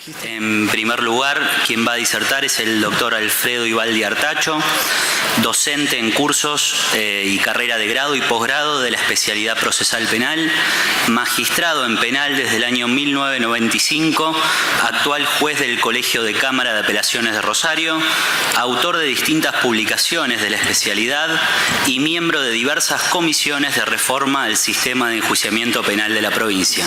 En primer lugar, quien va a disertar es el doctor Alfredo Ibaldi Artacho, docente en cursos y carrera de grado y posgrado de la especialidad procesal penal, magistrado en penal desde el año 1995, actual juez del Colegio de Cámara de Apelaciones de Rosario, autor de distintas publicaciones de la especialidad y miembro de diversas comisiones de reforma al sistema de enjuiciamiento penal de la provincia.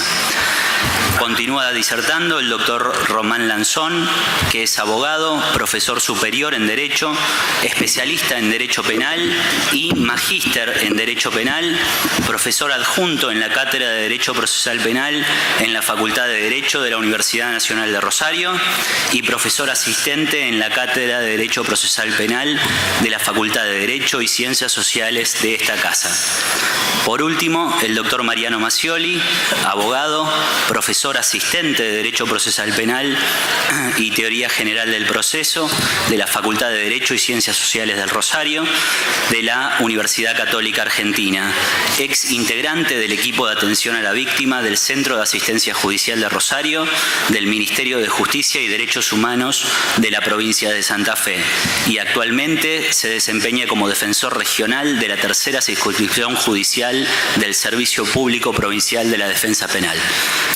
Continúa disertando el doctor Román Lanzón, que es abogado, profesor superior en Derecho, especialista en Derecho Penal y magíster en Derecho Penal, profesor adjunto en la Cátedra de Derecho Procesal Penal en la Facultad de Derecho de la Universidad Nacional de Rosario y profesor asistente en la Cátedra de Derecho Procesal Penal de la Facultad de Derecho y Ciencias Sociales de esta casa. Por último, el doctor Mariano Macioli, abogado, profesor asistente de Derecho Procesal Penal y Teoría General del Proceso de la Facultad de Derecho y Ciencias Sociales del Rosario de la Universidad Católica Argentina, ex integrante del equipo de atención a la víctima del Centro de Asistencia Judicial de Rosario del Ministerio de Justicia y Derechos Humanos de la provincia de Santa Fe y actualmente se desempeña como defensor regional de la tercera circunscripción judicial del Servicio Público Provincial de la Defensa Penal.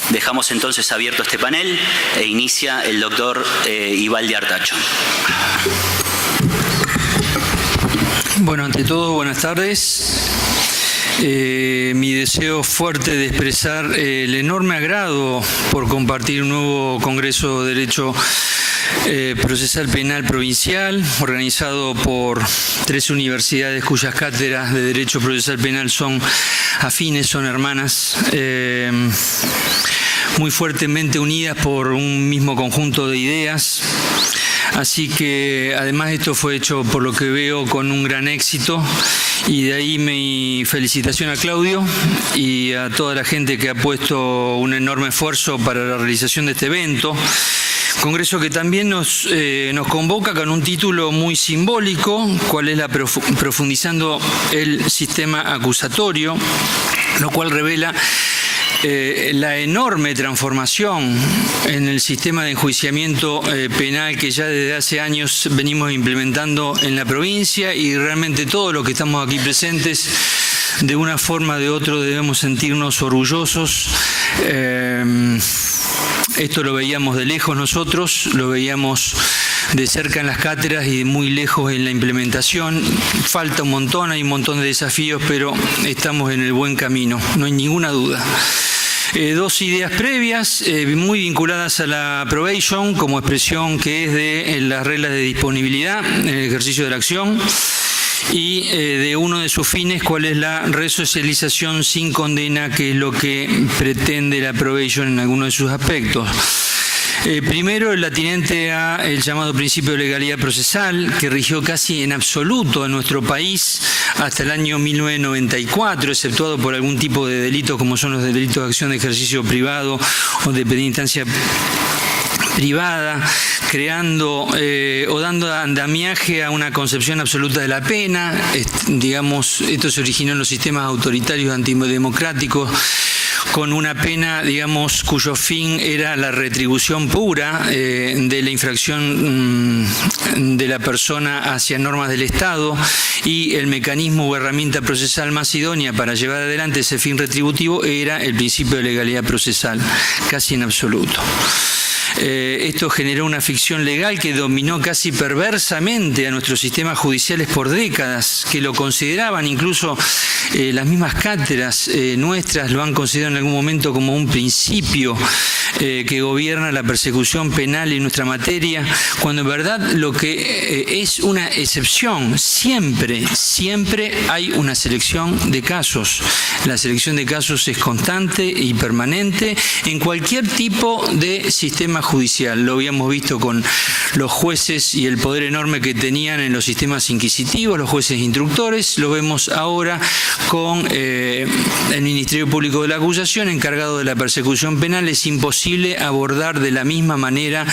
Dejamos entonces abierto este panel e inicia el doctor Ibaldi Artacho. Bueno, ante todo, buenas tardes. Mi deseo fuerte de expresar el enorme agrado por compartir un nuevo Congreso de Derecho Procesal Penal Provincial, organizado por 3 universidades cuyas cátedras de Derecho Procesal Penal son afines, son hermanas, muy fuertemente unidas por un mismo conjunto de ideas. Así que además esto fue hecho, por lo que veo, con un gran éxito, y de ahí mi felicitación a Claudio y a toda la gente que ha puesto un enorme esfuerzo para la realización de este evento. Congreso que también nos convoca con un título muy simbólico, cuál es la profundizando el sistema acusatorio, lo cual revela la enorme transformación en el sistema de enjuiciamiento penal que ya desde hace años venimos implementando en la provincia, y realmente todos los que estamos aquí presentes de una forma o de otra debemos sentirnos orgullosos. Esto lo veíamos de lejos nosotros, lo veíamos de cerca en las cátedras y de muy lejos en la implementación. Falta un montón, hay un montón de desafíos, pero estamos en el buen camino, no hay ninguna duda. 2 ideas previas, muy vinculadas a la probation, como expresión que es de las reglas de disponibilidad en el ejercicio de la acción, y de uno de sus fines, cuál es la resocialización sin condena, que es lo que pretende la probation en algunos de sus aspectos. Primero, el atinente a el llamado principio de legalidad procesal, que rigió casi en absoluto en nuestro país hasta el año 1994, exceptuado por algún tipo de delitos como son los delitos de acción de ejercicio privado o de penitencia privada, creando o dando andamiaje a una concepción absoluta de la pena. Digamos, esto se originó en los sistemas autoritarios antidemocráticos, con una pena, digamos, cuyo fin era la retribución pura de la infracción de la persona hacia normas del Estado, y el mecanismo o herramienta procesal más idónea para llevar adelante ese fin retributivo era el principio de legalidad procesal, casi en absoluto. Esto generó una ficción legal que dominó casi perversamente a nuestros sistemas judiciales por décadas, que lo consideraban, incluso las mismas cátedras nuestras lo han considerado en algún momento como un principio que gobierna la persecución penal en nuestra materia, cuando en verdad lo que es una excepción. Siempre hay una selección de casos. La selección de casos es constante y permanente en cualquier tipo de sistema judicial. Lo habíamos visto con los jueces y el poder enorme que tenían en los sistemas inquisitivos, los jueces instructores. Lo vemos ahora con el Ministerio Público de la Acusación, encargado de la persecución penal. Es imposible abordar de la misma manera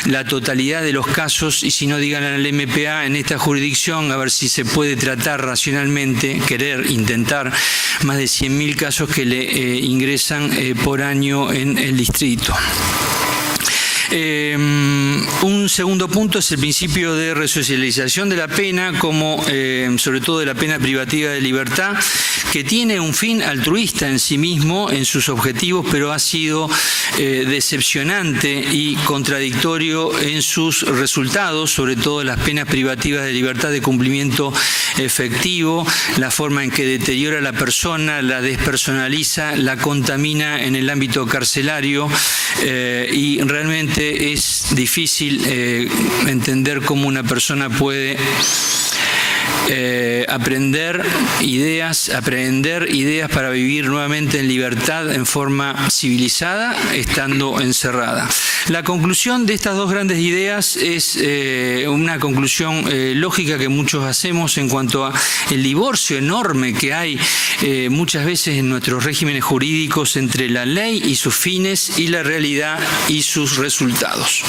la totalidad de los casos, y si no, digan al MPA en esta jurisdicción a ver si se puede tratar racionalmente, intentar más de 100.000 casos que le ingresan por año en el distrito. Un segundo punto es el principio de resocialización de la pena, como sobre todo de la pena privativa de libertad, que tiene un fin altruista en sí mismo, en sus objetivos, pero ha sido decepcionante y contradictorio en sus resultados, sobre todo las penas privativas de libertad de cumplimiento efectivo, la forma en que deteriora a la persona, la despersonaliza, la contamina en el ámbito carcelario, y realmente es difícil entender cómo una persona puede aprender ideas para vivir nuevamente en libertad en forma civilizada, estando encerrada. La conclusión de estas dos grandes ideas es una conclusión lógica que muchos hacemos en cuanto a el divorcio enorme que hay muchas veces en nuestros regímenes jurídicos entre la ley y sus fines y la realidad y sus resultados.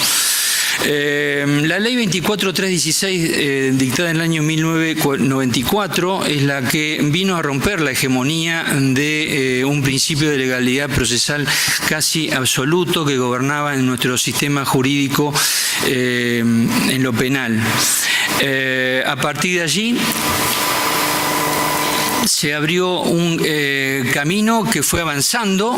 La ley 24.316, dictada en el año 1994, es la que vino a romper la hegemonía de un principio de legalidad procesal casi absoluto que gobernaba en nuestro sistema jurídico en lo penal. A partir de allí se abrió un camino que fue avanzando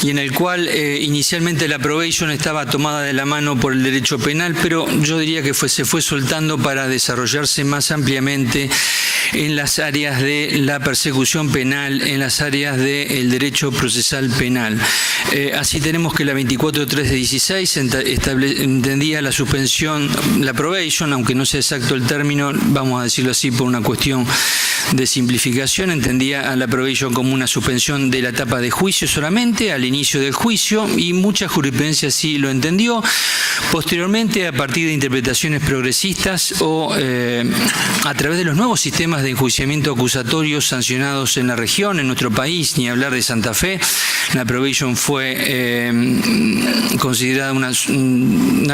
y en el cual inicialmente la probation estaba tomada de la mano por el derecho penal, pero yo diría que se fue soltando para desarrollarse más ampliamente en las áreas de la persecución penal, en las áreas del derecho procesal penal. Así tenemos que la 24.316 entendía la suspensión, la probation, aunque no sea exacto el término, vamos a decirlo así por una cuestión de simplificación, entendía a la probation como una suspensión de la etapa de juicio solamente, al inicio del juicio, y mucha jurisprudencia sí lo entendió. Posteriormente, a partir de interpretaciones progresistas o a través de los nuevos sistemas de enjuiciamiento acusatorio sancionados en la región, en nuestro país, ni hablar de Santa Fe, la probation fue considerada una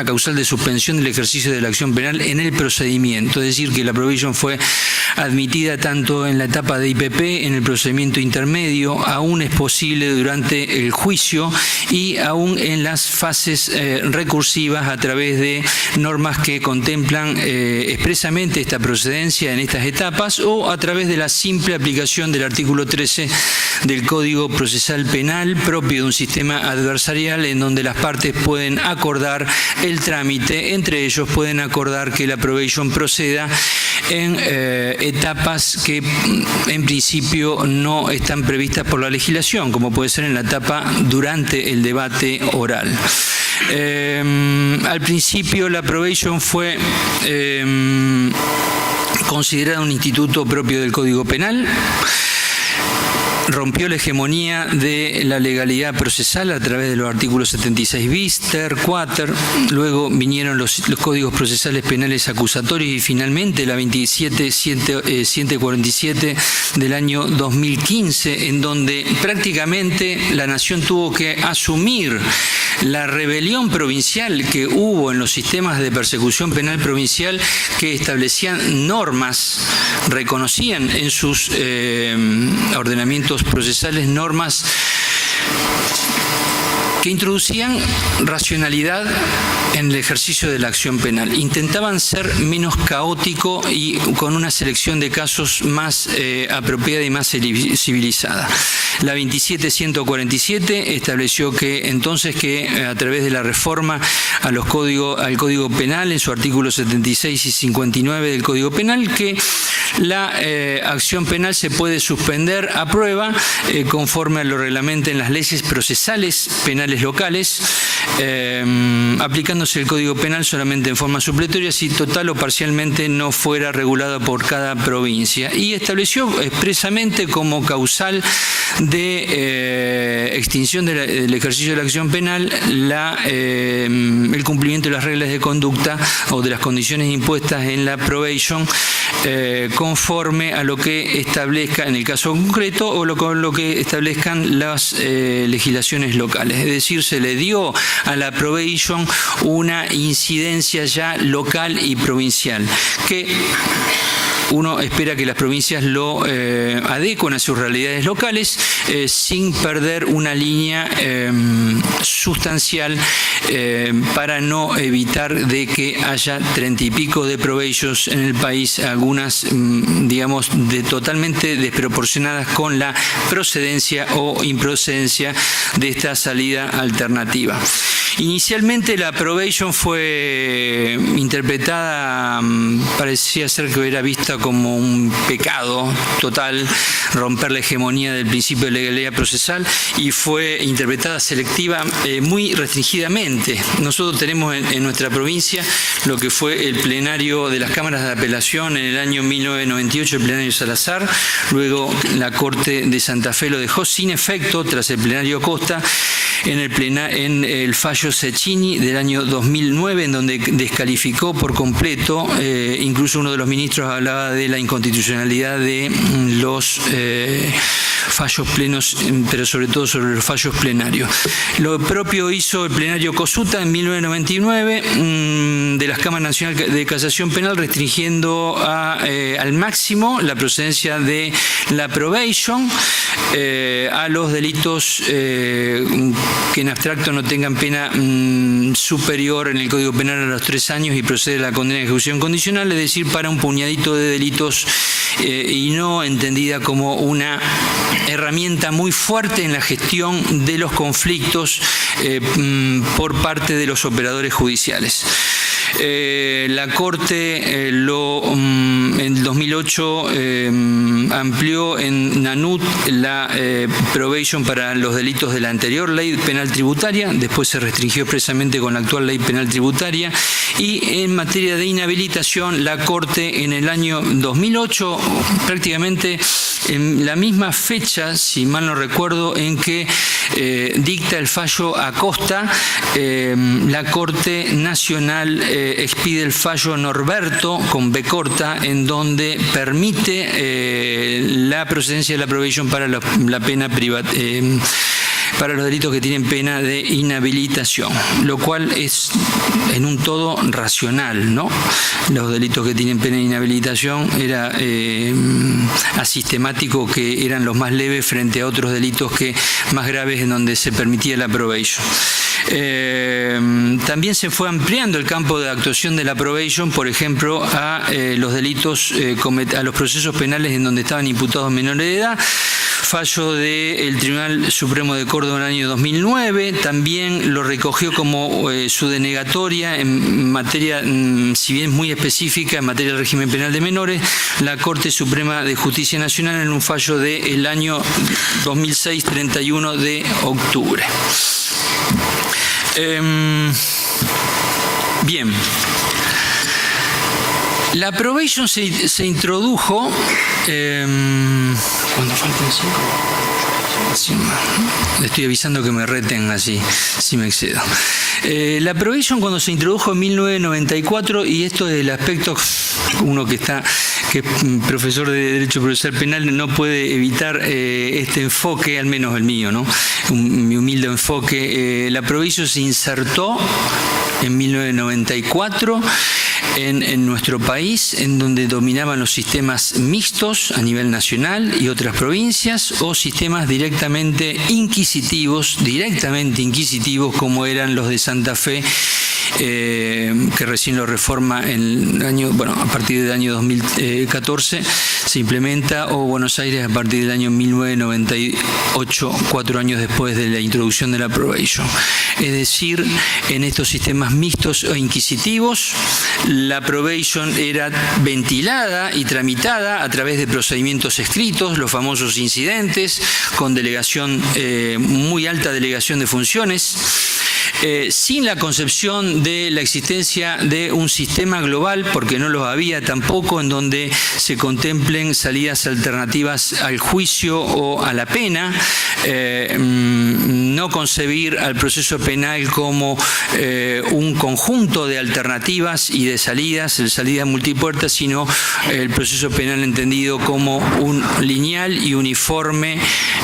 causal de suspensión del ejercicio de la acción penal en el procedimiento, es decir, que la probation fue admitida tanto en la etapa de IPP, en el procedimiento intermedio, aún es posible durante el juicio y aún en las fases recursivas a través de normas que contemplan expresamente esta procedencia en estas etapas o a través de la simple aplicación del artículo 13 del Código Procesal Penal propio de un sistema adversarial en donde las partes pueden acordar el trámite, entre ellos pueden acordar que la probation proceda en etapas que en principio no están previstas por la legislación, como puede ser en la etapa durante el debate oral. Al principio la probation fue considerada un instituto propio del Código Penal. Rompió la hegemonía de la legalidad procesal a través de los artículos 76 bis, ter, quater, luego vinieron los códigos procesales penales acusatorios y finalmente la 27.147 del año 2015, en donde prácticamente la nación tuvo que asumir la rebelión provincial que hubo en los sistemas de persecución penal provincial que establecían normas, reconocían en sus ordenamientos procesales normas que introducían racionalidad en el ejercicio de la acción penal. Intentaban ser menos caótico y con una selección de casos más apropiada y más civilizada. La 27.147 estableció que entonces a través de la reforma al Código Penal en su artículo 76 y 59 del Código Penal que la acción penal se puede suspender a prueba conforme a lo reglamenta en las leyes procesales penales locales, aplicándose el Código Penal solamente en forma supletoria si total o parcialmente no fuera regulado por cada provincia, y estableció expresamente como causal de extinción del ejercicio de la acción penal el cumplimiento de las reglas de conducta o de las condiciones impuestas en la probation conforme a lo que establezca en el caso concreto o lo que establezcan las legislaciones locales. Es decir, se le dio a la probation una incidencia ya local y provincial que uno espera que las provincias lo adecuen a sus realidades locales sin perder una línea sustancial para no evitar de que haya 30 y pico de probations en el país, algunas, digamos, totalmente desproporcionadas con la procedencia o improcedencia de esta salida alternativa. Inicialmente la probation fue interpretada, parecía ser que era vista como un pecado total, romper la hegemonía del principio de legalidad procesal, y fue interpretada selectiva muy restringidamente. Nosotros tenemos en nuestra provincia lo que fue el plenario de las cámaras de apelación en el año 1998, el plenario Salazar, luego la Corte de Santa Fe lo dejó sin efecto tras el plenario Costa, en el fallo Cecchini del año 2009, en donde descalificó por completo, incluso uno de los ministros hablaba de la inconstitucionalidad de los fallos plenos, pero sobre todo sobre los fallos plenarios. Lo propio hizo el plenario Cosuta en 1999 de las Cámaras Nacionales de Casación Penal, restringiendo al máximo la procedencia de la probation a los delitos que en abstracto no tengan pena superior en el Código Penal a los 3 años y procede a la condena de ejecución condicional, es decir, para un puñadito de delitos, y no entendida como una herramienta muy fuerte en la gestión de los conflictos por parte de los operadores judiciales. La Corte en 2008 amplió en NANUT la probation para los delitos de la anterior ley penal tributaria, después se restringió expresamente con la actual ley penal tributaria, y en materia de inhabilitación la Corte en el año 2008, prácticamente en la misma fecha, si mal no recuerdo, en que dicta el fallo Acosta, la Corte Nacional expide el fallo Norberto con B corta, en donde permite la procedencia de la probation para la pena para los delitos que tienen pena de inhabilitación, lo cual es en un todo racional, ¿no? Los delitos que tienen pena de inhabilitación era asistemático que eran los más leves frente a otros delitos más graves en donde se permitía la probation. También se fue ampliando el campo de actuación de la probation, por ejemplo, a los delitos, a los procesos penales en donde estaban imputados menores de edad. Fallo del Tribunal Supremo de Córdoba en el año 2009, también lo recogió como su denegatoria en materia, si bien muy específica, en materia del régimen penal de menores, la Corte Suprema de Justicia Nacional en un fallo del año 2006, 31 de octubre. Bien. La probation se introdujo, cuando falten 5, le estoy avisando que me reten así, si me excedo. La probation cuando se introdujo en 1994, y esto es el aspecto, uno que es profesor de Derecho Procesal Penal no puede evitar este enfoque, al menos el mío, ¿no? Mi humilde enfoque. La probation se insertó en 1994 en nuestro país, en donde dominaban los sistemas mixtos a nivel nacional y otras provincias, o sistemas directamente inquisitivos como eran los de Santa Fe, que recién lo reforma en el año, a partir del año 2014 se implementa, o Buenos Aires a partir del año 1998, 4 años después de la introducción de la probation. Es decir, en estos sistemas mixtos o inquisitivos, la probation era ventilada y tramitada a través de procedimientos escritos, los famosos incidentes, con delegación, muy alta delegación de funciones, sin la concepción de la existencia de un sistema global, porque no los había tampoco, en donde se contemplen salidas alternativas al juicio o a la pena, no concebir al proceso penal como un conjunto de alternativas y de salidas multipuertas, sino el proceso penal entendido como un lineal y uniforme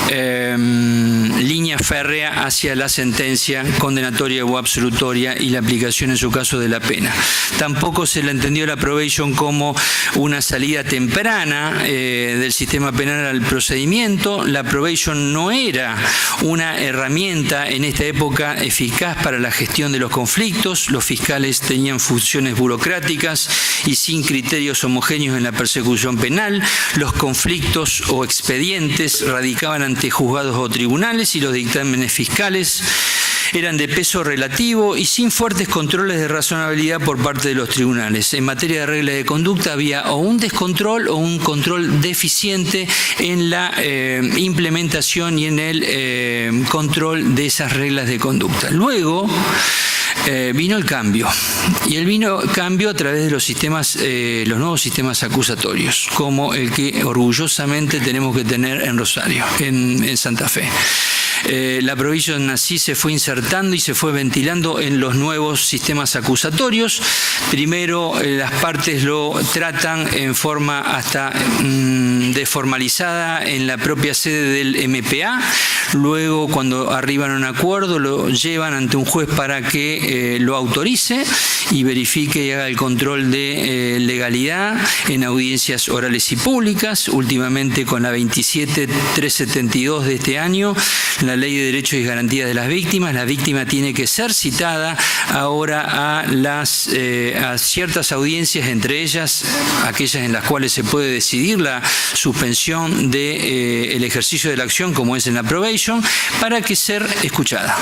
línea férrea hacia la sentencia condenatoria o absolutoria y la aplicación en su caso de la pena. Tampoco se le entendió la probation como una salida temprana del sistema penal al procedimiento. La probation no era una herramienta en esta época eficaz para la gestión de los conflictos. Los fiscales tenían funciones burocráticas y sin criterios homogéneos en la persecución penal. Los conflictos o expedientes radicaban ante juzgados o tribunales y los dictámenes fiscales eran de peso relativo y sin fuertes controles de razonabilidad por parte de los tribunales. En materia de reglas de conducta había o un descontrol o un control deficiente en la implementación y en el control de esas reglas de conducta. Luego vino el cambio, y cambio a través de los nuevos sistemas acusatorios, como el que orgullosamente tenemos que tener en Rosario, en Santa Fe. La probation así se fue insertando y se fue ventilando en los nuevos sistemas acusatorios. Primero las partes lo tratan en forma hasta desformalizada en la propia sede del MPA. Luego, cuando arriban a un acuerdo, lo llevan ante un juez para que lo autorice y verifique y haga el control de legalidad en audiencias orales y públicas. Últimamente, con la 27.372 de este año, la Ley de Derechos y Garantías de las Víctimas, la víctima tiene que ser citada ahora a ciertas audiencias, entre ellas aquellas en las cuales se puede decidir la suspensión del ejercicio de la acción, como es en la probation, para que ser escuchada.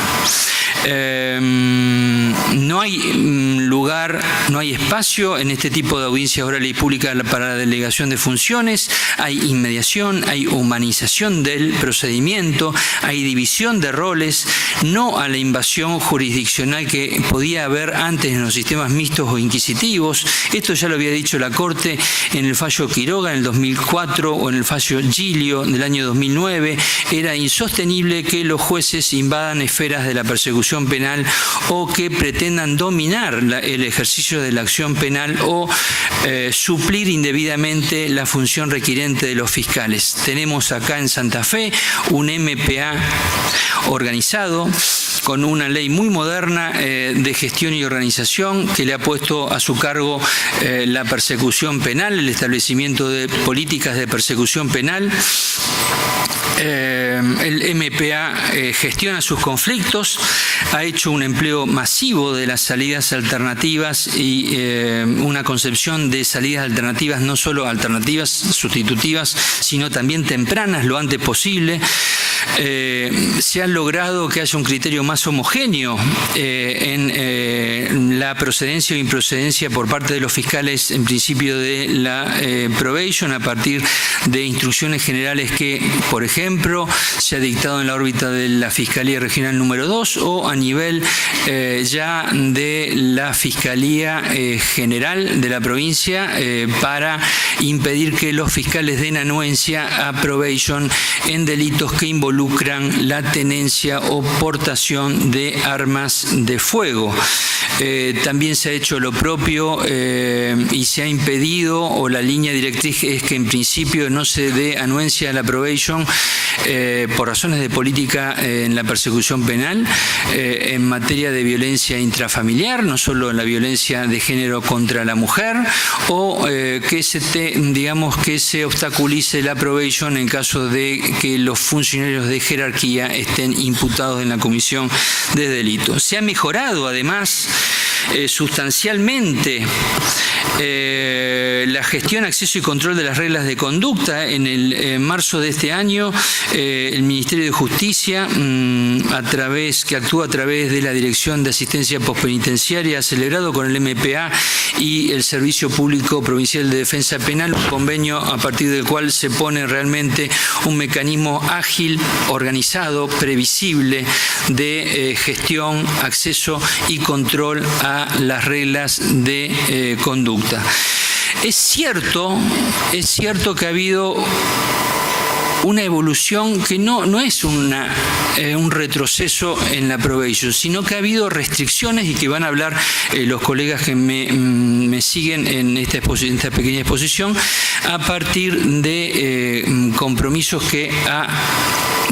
No hay lugar, no hay espacio en este tipo de audiencias orales y públicas para la delegación de funciones. Hay inmediación, hay humanización del procedimiento, hay división de roles, no a la invasión jurisdiccional que podía haber antes en los sistemas mixtos o inquisitivos. Esto ya lo había dicho la Corte en el fallo Quiroga en el 2004 o en el fallo Giglio del año 2009. Era insostenible que los jueces invadan esferas de la persecución penal o que pretendan dominar el ejercicio de la acción penal o suplir indebidamente la función requirente de los fiscales. Tenemos acá en Santa Fe un MPA organizado con una ley muy moderna de gestión y organización que le ha puesto a su cargo la persecución penal, el establecimiento de políticas de persecución penal. El MPA gestiona sus conflictos, ha hecho un empleo masivo de las salidas alternativas y una concepción de salidas alternativas, no solo alternativas sustitutivas, sino también tempranas, lo antes posible. Se ha logrado que haya un criterio más homogéneo en la procedencia o improcedencia por parte de los fiscales en principio de la probation a partir de instrucciones generales que, por ejemplo, se ha dictado en la órbita de la Fiscalía Regional número 2 o a nivel ya de la Fiscalía General de la provincia para impedir que los fiscales den anuencia a probation en delitos que involucran la tenencia o portación de armas de fuego. También se ha hecho lo propio y se ha impedido, o la línea directriz es que en principio no se dé anuencia a la probation por razones de política en la persecución penal en materia de violencia intrafamiliar, no solo en la violencia de género contra la mujer, o que se obstaculice la probation en caso de que los funcionarios de jerarquía estén imputados en la comisión de delitos. Se ha mejorado además sustancialmente la gestión, acceso y control de las reglas de conducta. En marzo de este año, el Ministerio de Justicia, que actúa a través de la Dirección de Asistencia Postpenitenciaria, ha celebrado con el MPA y el Servicio Público Provincial de Defensa Penal un convenio a partir del cual se pone realmente un mecanismo ágil, organizado, previsible de gestión, acceso y control a las reglas de conducta. Es cierto que ha habido una evolución que no es un retroceso en la probation, sino que ha habido restricciones y que van a hablar los colegas que me siguen en esta pequeña exposición a partir de compromisos que ha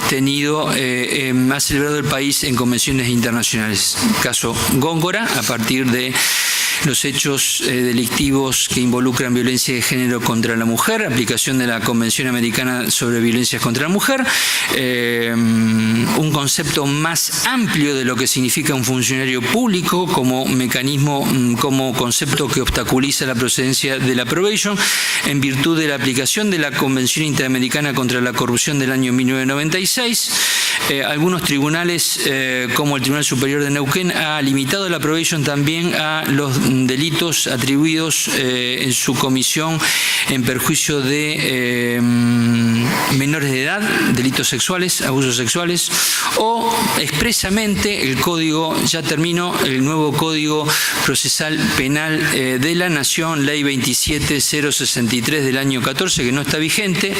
ha celebrado el país en convenciones internacionales. Caso Góngora, a partir de los hechos delictivos que involucran violencia de género contra la mujer, aplicación de la Convención Americana sobre Violencias contra la Mujer, un concepto más amplio de lo que significa un funcionario público como mecanismo, como concepto que obstaculiza la procedencia de la probation, en virtud de la aplicación de la Convención Interamericana contra la Corrupción del año 1996. Algunos tribunales, como el Tribunal Superior de Neuquén, ha limitado la probation también a los delitos atribuidos en su comisión en perjuicio de menores de edad, delitos sexuales, abusos sexuales, o expresamente el código, ya terminó, el nuevo Código Procesal Penal de la Nación, Ley 27063 del año 14, que no está vigente.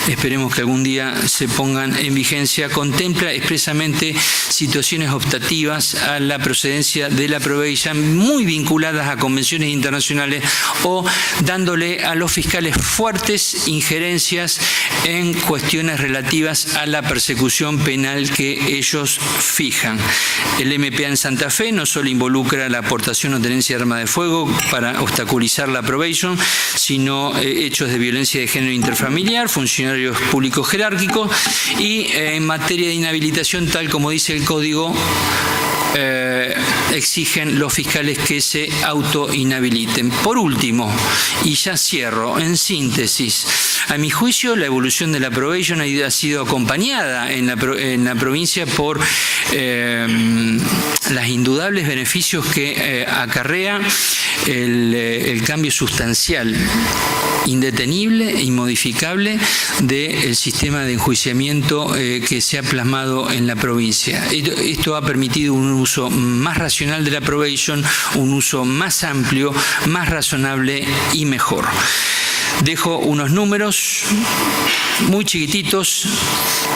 Esperemos que algún día se pongan en vigencia, contempla expresamente situaciones optativas a la procedencia de la probation muy vinculadas a convenciones internacionales o dándole a los fiscales fuertes injerencias en cuestiones relativas a la persecución penal que ellos fijan. El MPA en Santa Fe no solo involucra la aportación o tenencia de arma de fuego para obstaculizar la probation, sino hechos de violencia de género interfamiliar, funcionarios públicos jerárquicos y en materia de inhabilitación, tal como dice el Código, exigen los fiscales que se autoinhabiliten. Por último, y ya cierro, en síntesis, a mi juicio la evolución de la probation ha sido acompañada en la provincia por los indudables beneficios que acarrea el cambio sustancial, indetenible e inmodificable del sistema de enjuiciamiento que se ha plasmado en la provincia. Esto ha permitido un uso más racional de la probation, un uso más amplio, más razonable y mejor. Dejo unos números muy chiquititos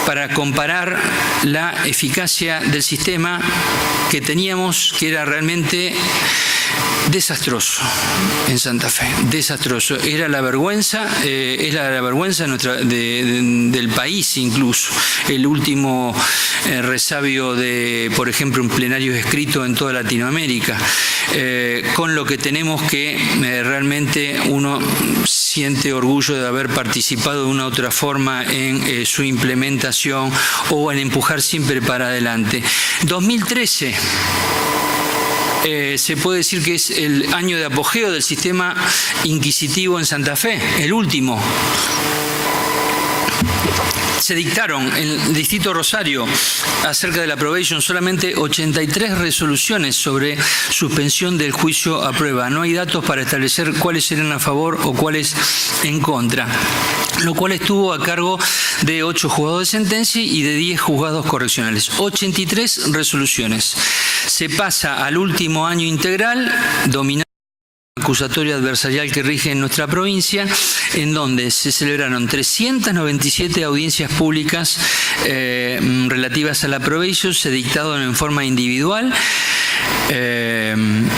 para comparar la eficacia del sistema que teníamos, que era realmente desastroso en Santa Fe, desastroso. Era la vergüenza del país incluso. El último resabio de, por ejemplo, un plenario escrito en toda Latinoamérica, con lo que tenemos que realmente uno siente orgullo de haber participado de una u otra forma en su implementación o en empujar siempre para adelante. 2013 se puede decir que es el año de apogeo del sistema inquisitivo en Santa Fe, el último. Se dictaron en el Distrito Rosario acerca de la probation solamente 83 resoluciones sobre suspensión del juicio a prueba. No hay datos para establecer cuáles eran a favor o cuáles en contra, lo cual estuvo a cargo de 8 juzgados de sentencia y de 10 juzgados correccionales. 83 resoluciones. Se pasa al último año integral, dominado acusatorio adversarial que rige en nuestra provincia, en donde se celebraron 397 audiencias públicas relativas a la probation, se dictaron en forma individual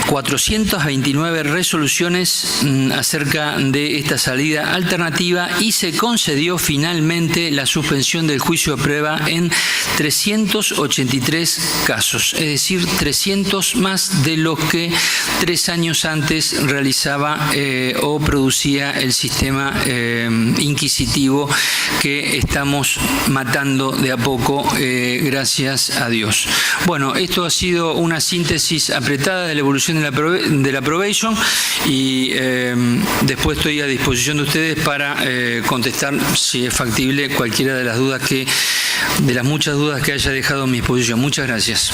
429 resoluciones acerca de esta salida alternativa y se concedió finalmente la suspensión del juicio a prueba en 383 casos, es decir, 300 más de los que 3 años antes realizaba o producía el sistema inquisitivo que estamos matando de a poco, gracias a Dios. Bueno, esto ha sido una síntesis apretada de la evolución de la probation y después estoy a disposición de ustedes para contestar, si es factible, cualquiera de las dudas de las muchas dudas que haya dejado a mi disposición. Muchas gracias.